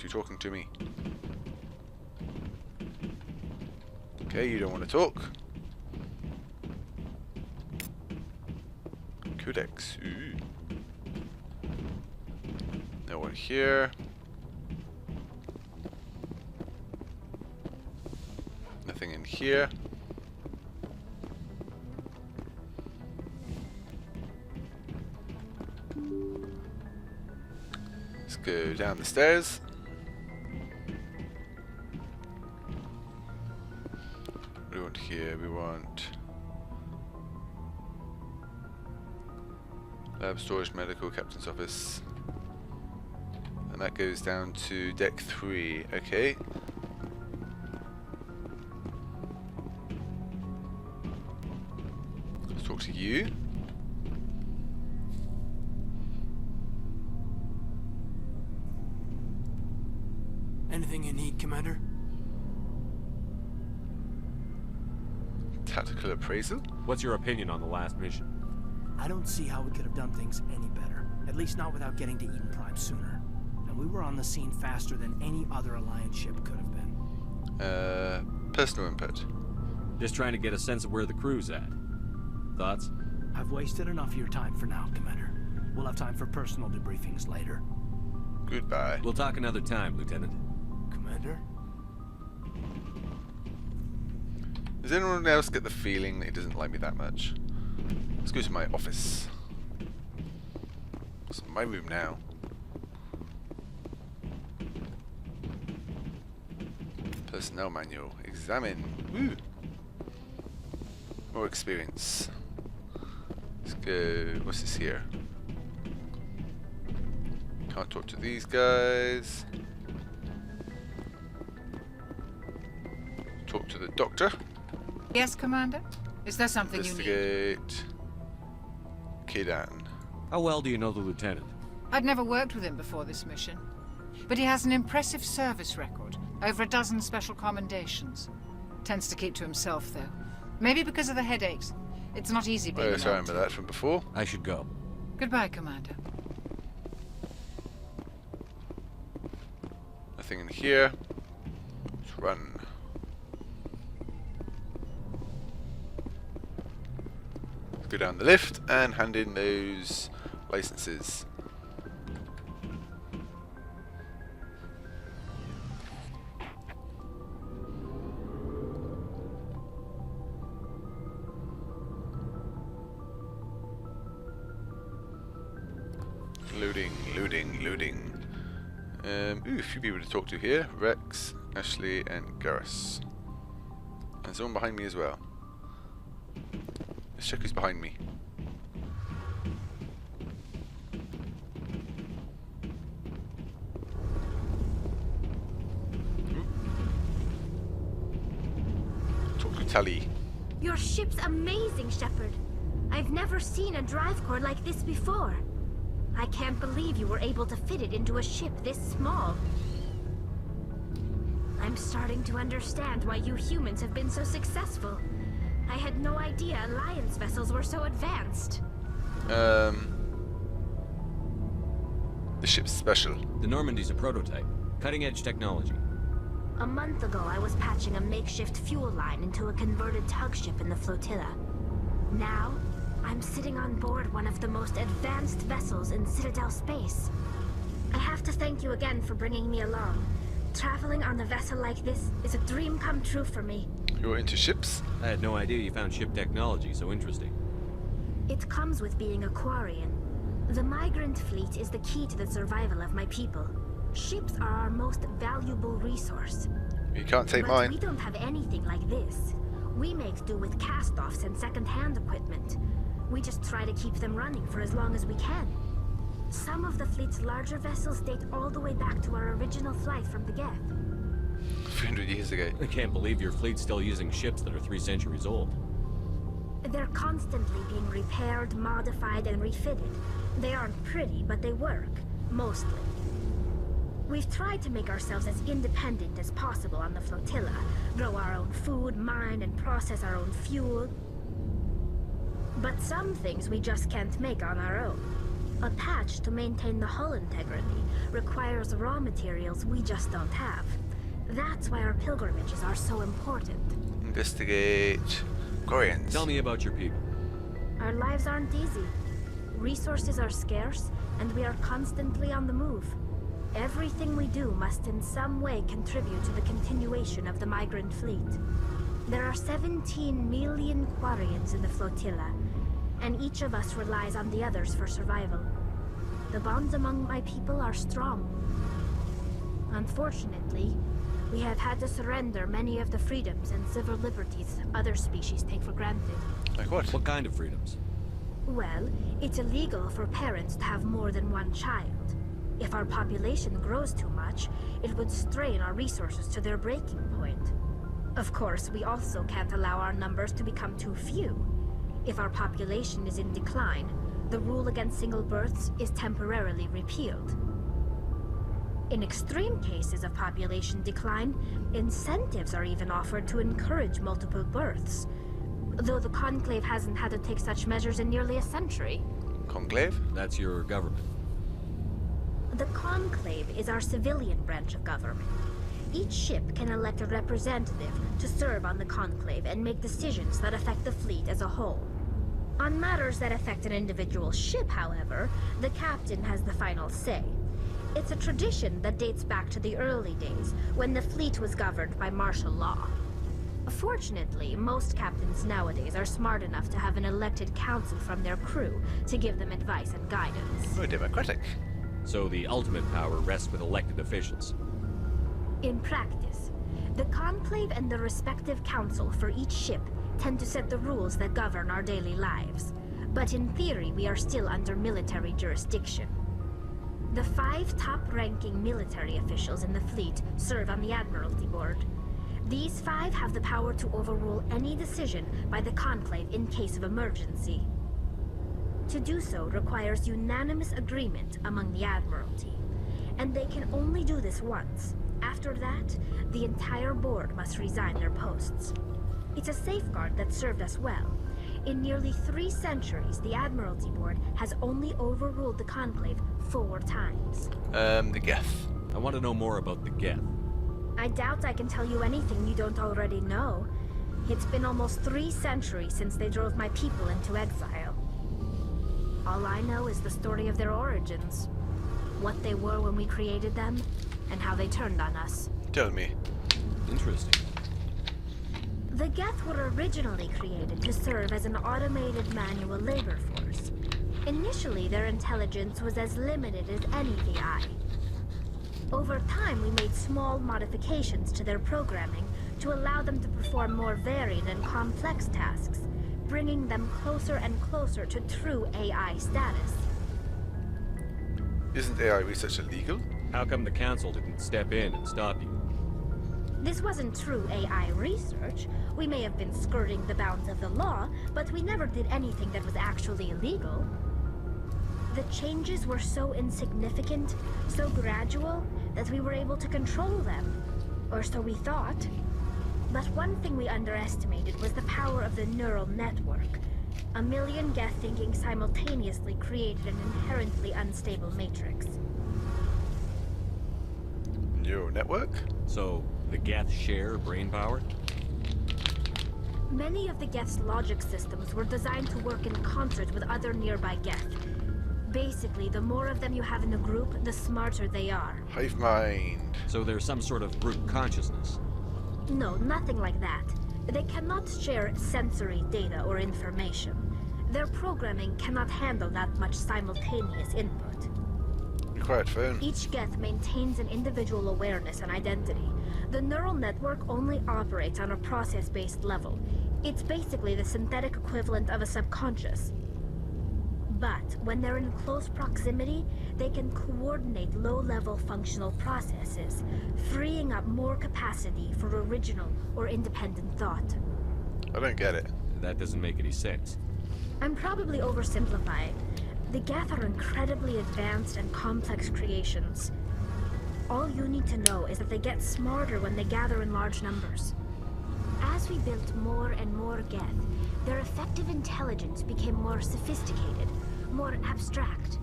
you talking to me? Okay, you don't want to talk. Codex. Ooh. No one here. Nothing in here. Let's go down the stairs. What do we want here? We want lab, storage, medical, captain's office. And that goes down to deck 3. Okay. Let's talk to you. Anything you need, Commander? Tactical appraisal? What's your opinion on the last mission? I don't see how we could have done things any better. At least not without getting to Eden Prime sooner. And we were on the scene faster than any other Alliance ship could have been. Personal input. Just trying to get a sense of where the crew's at. Thoughts? I've wasted enough of your time for now, Commander. We'll have time for personal debriefings later. Goodbye. We'll talk another time, Lieutenant. Commander? Does anyone else get the feeling that he doesn't like me that much? Let's go to my office. It's my room now. Personnel manual. Examine. Woo! More experience. Let's go. What's this here? Can't talk to these guys. Talk to the doctor. Yes, Commander? Is there something you need? Investigate. Kedan. How well do you know the Lieutenant? I'd never worked with him before this mission. But he has an impressive service record. Over a dozen special commendations. Tends to keep to himself, though. Maybe because of the headaches. It's not easy being Oh, an yes, I remember that from before. I should go. Goodbye, Commander. Nothing in here. Let's run. Let's go down the lift and hand in those licenses. Loading, loading, loading. Ooh, a few people to talk to here. Rex, Ashley, and Garrus. And there's someone behind me as well. Let's check who's behind me. Ooh. Talk to Tali. Your ship's amazing, Shepard. I've never seen a drive core like this before. I can't believe you were able to fit it into a ship this small. I'm starting to understand why you humans have been so successful. I had no idea Alliance vessels were so advanced. The ship's special. The Normandy's a prototype. Cutting-edge technology. A month ago, I was patching a makeshift fuel line into a converted tug ship in the flotilla. Now, I'm sitting on board one of the most advanced vessels in Citadel space. I have to thank you again for bringing me along. Traveling on a vessel like this is a dream come true for me. You're into ships? I had no idea you found ship technology so interesting. It comes with being a Quarian. The migrant fleet is the key to the survival of my people. Ships are our most valuable resource. You can't take But mine. we don't have anything like this. We make do with cast-offs and second-hand equipment. We just try to keep them running for as long as we can. Some of the fleet's larger vessels date all the way back to our original flight from the Geth. 300 years ago. I can't believe your fleet's still using ships that are 3 centuries old. They're constantly being repaired, modified, and refitted. They aren't pretty, but they work. Mostly. We've tried to make ourselves as independent as possible on the flotilla. Grow our own food, mine, and process our own fuel. But some things we just can't make on our own. A patch to maintain the hull integrity requires raw materials we just don't have. That's why our pilgrimages are so important. Investigate. Quarians. Tell me about your people. Our lives aren't easy. Resources are scarce, and we are constantly on the move. Everything we do must in some way contribute to the continuation of the migrant fleet. There are 17 million Quarians in the flotilla, and each of us relies on the others for survival. The bonds among my people are strong. Unfortunately, we have had to surrender many of the freedoms and civil liberties other species take for granted. Like what? What kind of freedoms? Well, it's illegal for parents to have more than one child. If our population grows too much, it would strain our resources to their breaking point. Of course, we also can't allow our numbers to become too few. If our population is in decline, the rule against single births is temporarily repealed. In extreme cases of population decline, incentives are even offered to encourage multiple births, though the Conclave hasn't had to take such measures in nearly a century. Conclave? That's your government. The Conclave is our civilian branch of government. Each ship can elect a representative to serve on the Conclave and make decisions that affect the fleet as a whole. On matters that affect an individual ship, however, the captain has the final say. It's a tradition that dates back to the early days, when the fleet was governed by martial law. Fortunately, most captains nowadays are smart enough to have an elected council from their crew to give them advice and guidance. Very democratic. So the ultimate power rests with elected officials. In practice, the Conclave and the respective council for each ship tend to set the rules that govern our daily lives. But in theory, we are still under military jurisdiction. The 5 top-ranking military officials in the fleet serve on the Admiralty Board. These 5 have the power to overrule any decision by the Conclave in case of emergency. To do so requires unanimous agreement among the Admiralty, and they can only do this once. After that, the entire board must resign their posts. It's a safeguard that served us well. In nearly 3 centuries, the Admiralty Board has only overruled the Conclave 4 times. The Geth. I want to know more about the Geth. I doubt I can tell you anything you don't already know. It's been almost 3 centuries since they drove my people into exile. All I know is the story of their origins. What they were when we created them, and how they turned on us. Tell me. Interesting. The Geth were originally created to serve as an automated manual labor force. Initially, their intelligence was as limited as any AI. Over time, we made small modifications to their programming to allow them to perform more varied and complex tasks, bringing them closer and closer to true AI status. Isn't AI research illegal? How come the council didn't step in and stop you? This wasn't true AI research. We may have been skirting the bounds of the law, but we never did anything that was actually illegal. The changes were so insignificant, so gradual, that we were able to control them. Or so we thought. But one thing we underestimated was the power of the neural network. A million Geth thinking simultaneously created an inherently unstable matrix. Neural network? So the Geth share brain power? Many of the Geth's logic systems were designed to work in concert with other nearby Geth. Basically, the more of them you have in a group, the smarter they are. Hive mind. So there's some sort of group consciousness? No, nothing like that. They cannot share sensory data or information. Their programming cannot handle that much simultaneous input. Be quiet, phone. Each Geth maintains an individual awareness and identity. The neural network only operates on a process-based level. It's basically the synthetic equivalent of a subconscious. But when they're in close proximity, they can coordinate low-level functional processes, freeing up more capacity for original or independent thought. I don't get it. That doesn't make any sense. I'm probably oversimplifying. The Geth are incredibly advanced and complex creations. All you need to know is that they get smarter when they gather in large numbers. As we built more and more Geth, their effective intelligence became more sophisticated, more abstract.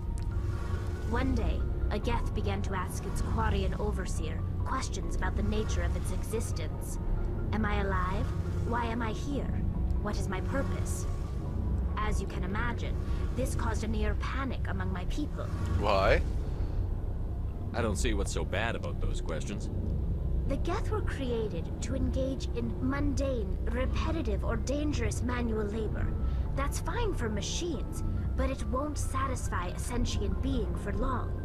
One day, a Geth began to ask its Quarian overseer questions about the nature of its existence. Am I alive? Why am I here? What is my purpose? As you can imagine, this caused a near panic among my people. Why? I don't see what's so bad about those questions. The Geth were created to engage in mundane, repetitive, or dangerous manual labor. That's fine for machines, but it won't satisfy a sentient being for long.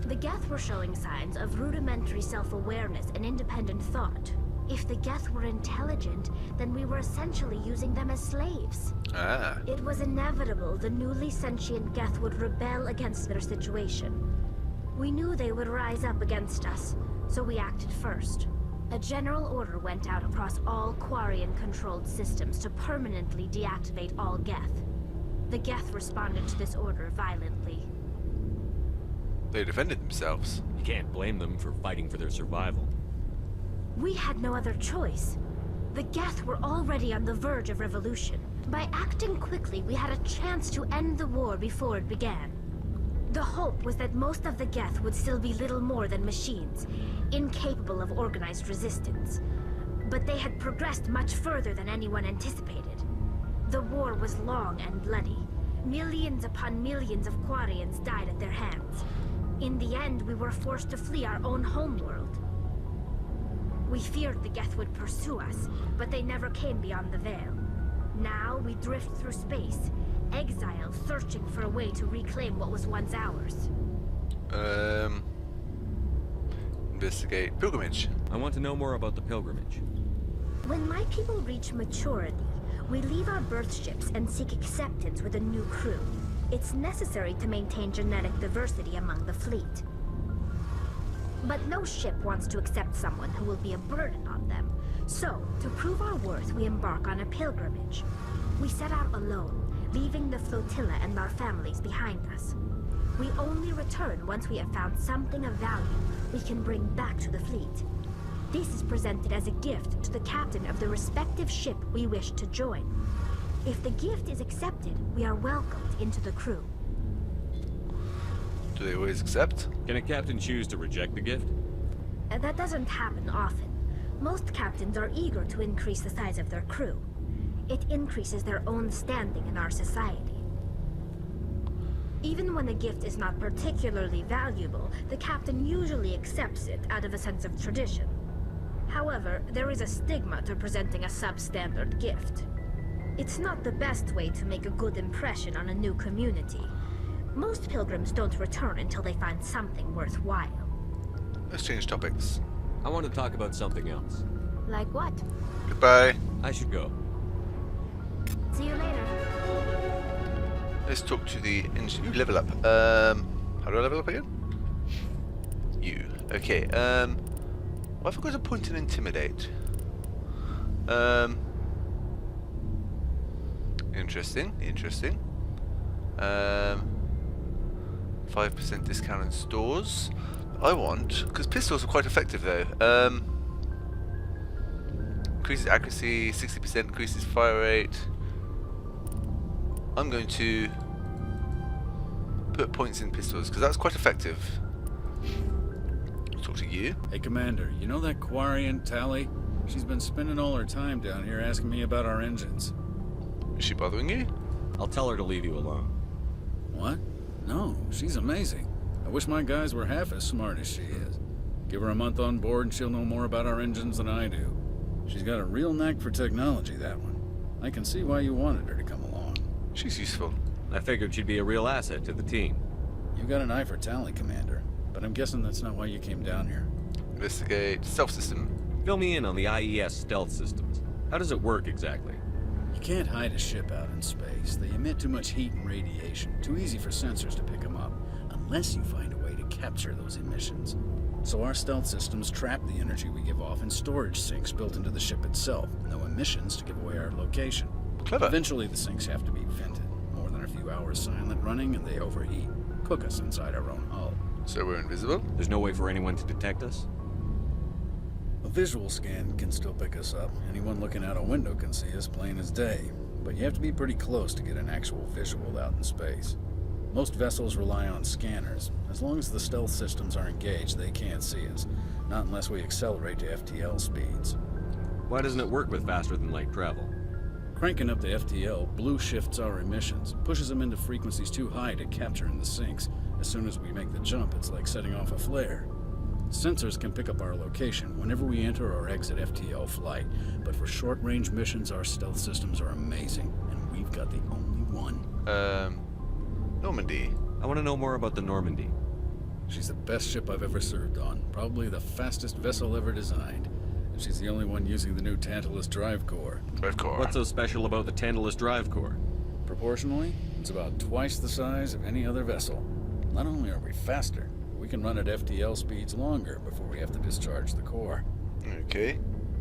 The Geth were showing signs of rudimentary self-awareness and independent thought. If the Geth were intelligent, then we were essentially using them as slaves. Ah. It was inevitable the newly sentient Geth would rebel against their situation. We knew they would rise up against us, so we acted first. A general order went out across all Quarian-controlled systems to permanently deactivate all Geth. The Geth responded to this order violently. They defended themselves. You can't blame them for fighting for their survival. We had no other choice. The Geth were already on the verge of revolution. By acting quickly, we had a chance to end the war before it began. The hope was that most of the Geth would still be little more than machines, incapable of organized resistance. But they had progressed much further than anyone anticipated. The war was long and bloody. Millions upon millions of Quarians died at their hands. In the end, we were forced to flee our own homeworld. We feared the Geth would pursue us, but they never came beyond the Veil. Now we drift through space, exiled, searching for a way to reclaim what was once ours. Investigate pilgrimage. I want to know more about the pilgrimage. When my people reach maturity, we leave our birth ships and seek acceptance with a new crew. It's necessary to maintain genetic diversity among the fleet. But no ship wants to accept someone who will be a burden on them. So, to prove our worth, we embark on a pilgrimage. We set out alone, leaving the flotilla and our families behind us. We only return once we have found something of value we can bring back to the fleet. This is presented as a gift to the captain of the respective ship we wish to join. If the gift is accepted, we are welcomed into the crew. Do they always accept? Can a captain choose to reject the gift? That doesn't happen often. Most captains are eager to increase the size of their crew. It increases their own standing in our society. Even when a gift is not particularly valuable, the captain usually accepts it out of a sense of tradition. However, there is a stigma to presenting a substandard gift. It's not the best way to make a good impression on a new community. Most pilgrims don't return until they find something worthwhile. Let's change topics. I want to talk about something else. Like what? Goodbye. I should go. See you later. Let's talk to the engineer. Ooh, level up. How do I level up again? You. Okay. Why have I got to point and intimidate? Interesting. Interesting. 5% discount in stores. I want, because pistols are quite effective though. Increases accuracy, 60% increases fire rate. I'm going to put points in pistols because that's quite effective. Talk to you. Hey, Commander, you know that Quarian, Tali? She's been spending all her time down here asking me about our engines. Is she bothering you? I'll tell her to leave you alone. What? No, she's amazing. I wish my guys were half as smart as she is. Give her a month on board and she'll know more about our engines than I do. She's got a real knack for technology, that one. I can see why you wanted her to come along. She's useful. I figured she'd be a real asset to the team. You got an eye for Tali, Commander, but I'm guessing that's not why you came down here. Investigate stealth system. Fill me in on the IES stealth systems. How does it work exactly? You can't hide a ship out in space. They emit too much heat and radiation. Too easy for sensors to pick them up, unless you find a way to capture those emissions. So our stealth systems trap the energy we give off in storage sinks built into the ship itself. No emissions to give away our location. Clever. Eventually the sinks have to be vented. More than a few hours silent running and they overheat. Cook us inside our own hull. So we're invisible? There's no way for anyone to detect us? A visual scan can still pick us up. Anyone looking out a window can see us plain as day. But you have to be pretty close to get an actual visual out in space. Most vessels rely on scanners. As long as the stealth systems are engaged, they can't see us. Not unless we accelerate to FTL speeds. Why doesn't it work with faster than light travel? Cranking up the FTL blue shifts our emissions, pushes them into frequencies too high to capture in the sinks. As soon as we make the jump, it's like setting off a flare. Sensors can pick up our location whenever we enter or exit FTL flight, but for short-range missions, our stealth systems are amazing, and we've got the only one. Normandy. I want to know more about the Normandy. She's the best ship I've ever served on, probably the fastest vessel ever designed. And she's the only one using the new Tantalus drive core. Drive core. What's so special about the Tantalus drive core? Proportionally, it's about twice the size of any other vessel. Not only are we faster, we can run at FTL speeds longer before we have to discharge the core. Okay.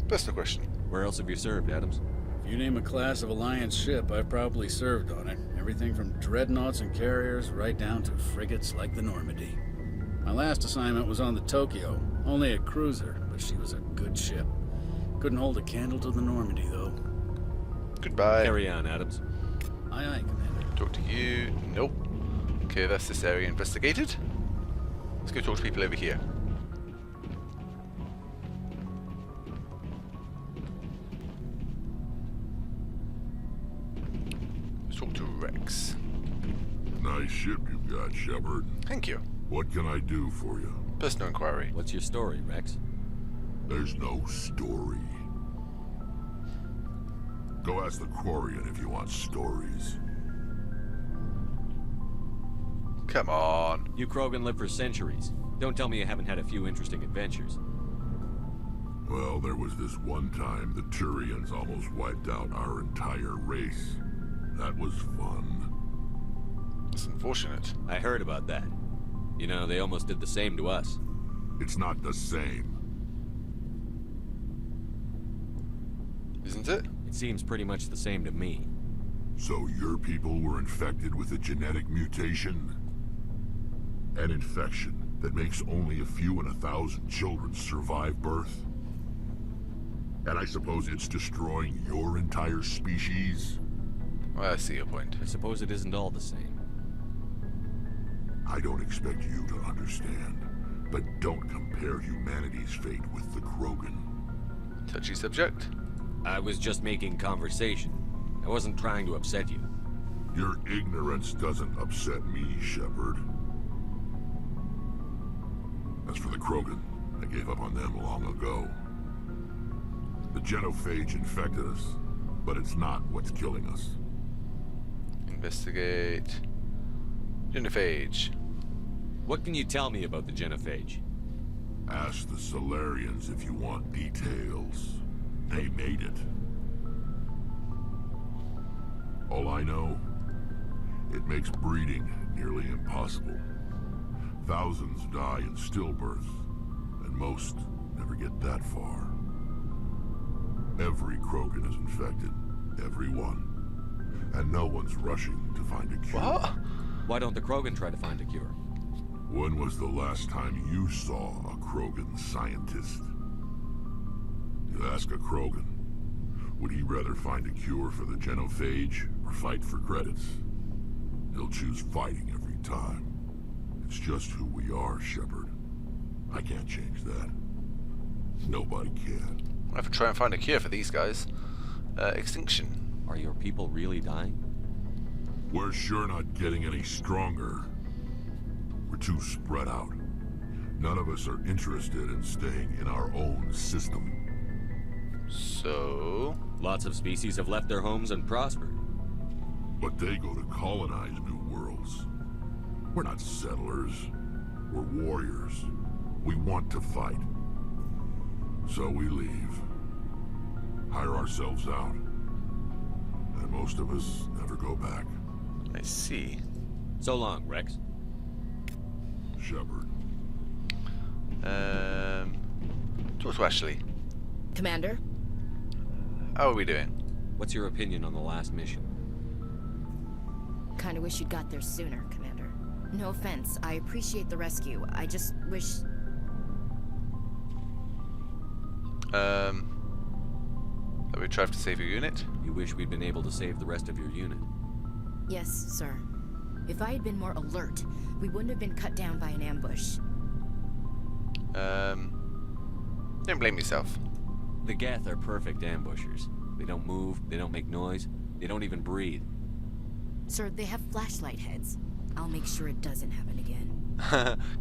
Personal question. Where else have you served, Adams? If you name a class of Alliance ship, I've probably served on it. Everything from dreadnoughts and carriers right down to frigates like the Normandy. My last assignment was on the Tokyo, only a cruiser, but she was a good ship. Couldn't hold a candle to the Normandy, though. Goodbye. Carry on, Adams. Aye, aye, Commander. Talk to you. Nope. Okay, that's this area investigated. Let's go talk to people over here. Let's talk to Rex. Nice ship you've got, Shepard. Thank you. What can I do for you? Personal inquiry. What's your story, Rex? There's no story. Go ask the Quarian if you want stories. Come on. You Krogan live for centuries. Don't tell me you haven't had a few interesting adventures. Well, there was this one time the Turians almost wiped out our entire race. That was fun. It's unfortunate. I heard about that. You know, they almost did the same to us. It's not the same. Isn't it? It seems pretty much the same to me. So your people were infected with a genetic mutation? An infection that makes only a few in 1,000 children survive birth? And I suppose it's destroying your entire species? Well, I see your point. I suppose it isn't all the same. I don't expect you to understand, but don't compare humanity's fate with the Krogan. Touchy subject. I was just making conversation. I wasn't trying to upset you. Your ignorance doesn't upset me, Shepard. As for the Krogan, I gave up on them long ago. The genophage infected us, but it's not what's killing us. Investigate. Genophage. What can you tell me about the genophage? Ask the Solarians if you want details. They made it. All I know, it makes breeding nearly impossible. Thousands die in stillbirth, and most never get that far. Every Krogan is infected. Every one. And no one's rushing to find a cure. What? Why don't the Krogan try to find a cure? When was the last time you saw a Krogan scientist? You ask a Krogan, would he rather find a cure for the genophage or fight for credits? He'll choose fighting every time. It's just who we are, Shepard. I can't change that. Nobody can. I'll have to try and find a cure for these guys. Extinction. Are your people really dying? We're sure not getting any stronger. We're too spread out. None of us are interested in staying in our own system. So... Lots of species have left their homes and prospered. But they go to colonize new worlds. We're not settlers. We're warriors. We want to fight. So we leave. Hire ourselves out. And most of us never go back. I see. So long, Rex. Shepard. Talk to Ashley. Commander? How are we doing? What's your opinion on the last mission? Kinda wish you'd got there sooner, Commander. No offense, I appreciate the rescue. I just wish... That we tried to save your unit? You wish we'd been able to save the rest of your unit. Yes, sir. If I had been more alert, we wouldn't have been cut down by an ambush. Don't blame yourself. The Geth are perfect ambushers. They don't move, they don't make noise, they don't even breathe. Sir, they have flashlight heads. I'll make sure it doesn't happen again.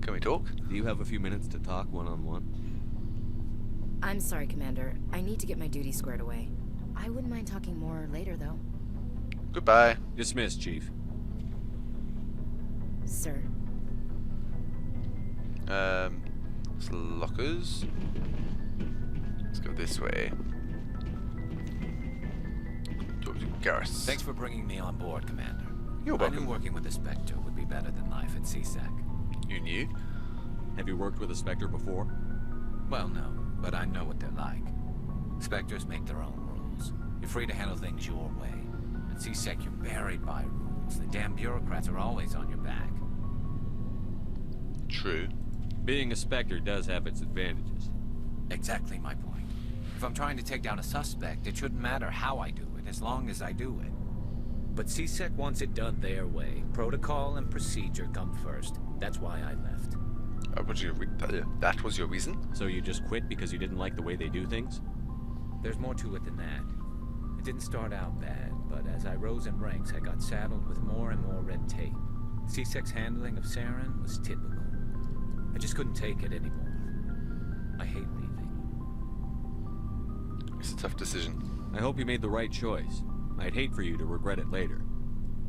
Can we talk? Do you have a few minutes to talk one-on-one? I'm sorry, Commander. I need to get my duty squared away. I wouldn't mind talking more later, though. Goodbye. Dismissed, Chief. Sir. It's lockers. Let's go this way. Talk to Garrus. Thanks for bringing me on board, Commander. You're welcome. I knew working with the Spectre would be better than life at CSEC. You knew? Have you worked with a Spectre before? Well, no, but I know what they're like. Spectres make their own rules. You're free to handle things your way. At CSEC, you're buried by rules. The damn bureaucrats are always on your back. True. Being a Spectre does have its advantages. Exactly my point. If I'm trying to take down a suspect, it shouldn't matter how I do it, as long as I do it. But CSEC wants it done their way. Protocol and procedure come first. That's why I left. That was your reason? So you just quit because you didn't like the way they do things? There's more to it than that. It didn't start out bad, but as I rose in ranks, I got saddled with more and more red tape. CSEC's handling of Saren was typical. I just couldn't take it anymore. I hate leaving. It's a tough decision. I hope you made the right choice. I'd hate for you to regret it later.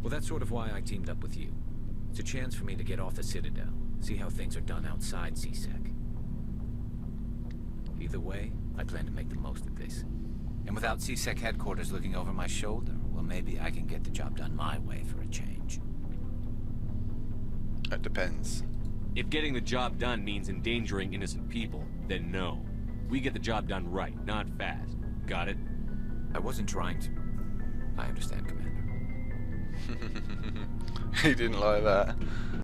Well, that's sort of why I teamed up with you. It's a chance for me to get off the Citadel, see how things are done outside CSEC. Either way, I plan to make the most of this. And without CSEC headquarters looking over my shoulder, well, maybe I can get the job done my way for a change. That depends. If getting the job done means endangering innocent people, then no. We get the job done right, not fast. Got it? I wasn't trying to... I understand, Commander. He didn't like that.